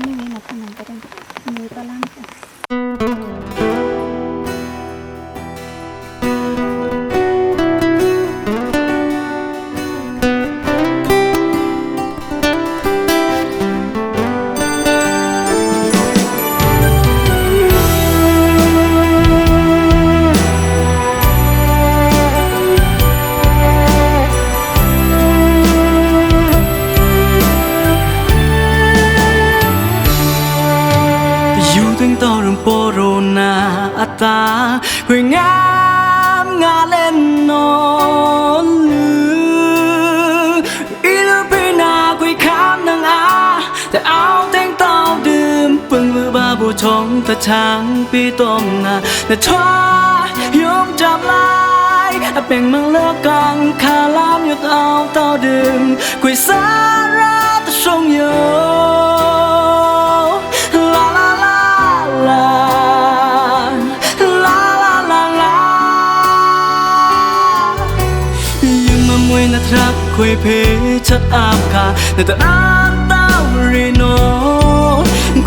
ไม่มีมาทำงานก็ได้มือตะล่างจ้ะถึงต่อเรื่องโปโรนาอัตตาคุยงามงาเล่นนอนอีลูปีนาคุยข้ามนางอาแต่เอาแตงเต้าดื่มปึงมือบาบูชงตะช้างปีต้มนาแต่ทว่ายมจับลายเป็นมังเลิกกังคาลามยุดเอาเต้าดื่มคุยสาระตะชงโยรักคุยเพชัดอาบค่ะแต่ตอันเต้ารีโน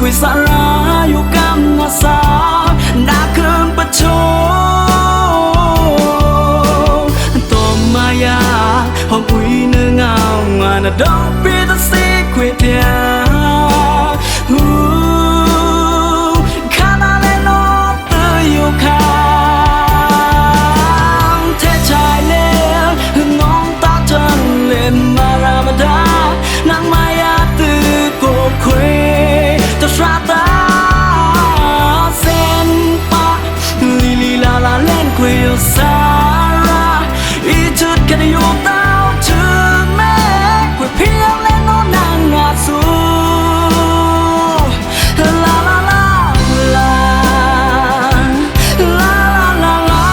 คุยสาระอยู่กำนาสาดาคืนประโชต่อมายาห้องอุ้ยเนื้อเงางานดอกปีตาสีคุยเทียสาระอีจุดกันอยู่เต้าถึงแม้คุยเพียงเล่นโน้นางงาสูลาลาลาลาลาลาลา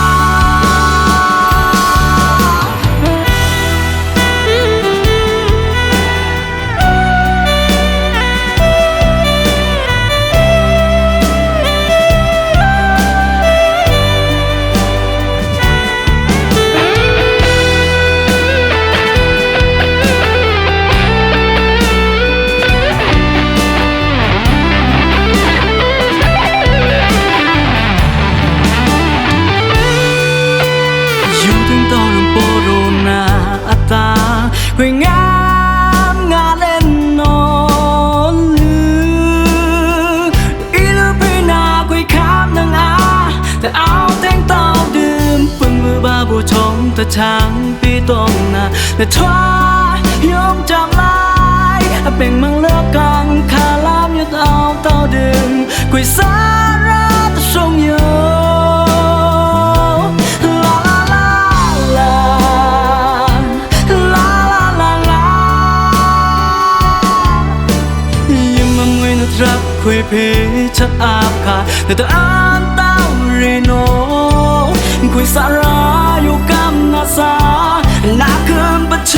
คุยงามงาเล่นนอนอีลูปีนาคุยข้ามนางอาแต่เอาแตงเต้าดื่มปึงมือบาบูชงตะช้างปีต้มนาแต่ทว่ายมจับลายเป็นมังเลิกกังคาลามยุดเอาเต้าดื่มคุยสาระตะชงโยรักคุยเพชัดอาบค่ะแต่ตอันเต้ารีโนคุยสาระอยู่กำนาสาหนาคืนประโช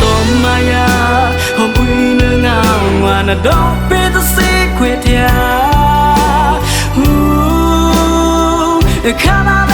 ต้มมายาหอมอุ้ยเนื้อเงาวานาดอกปีตาสีคุยเทียคานา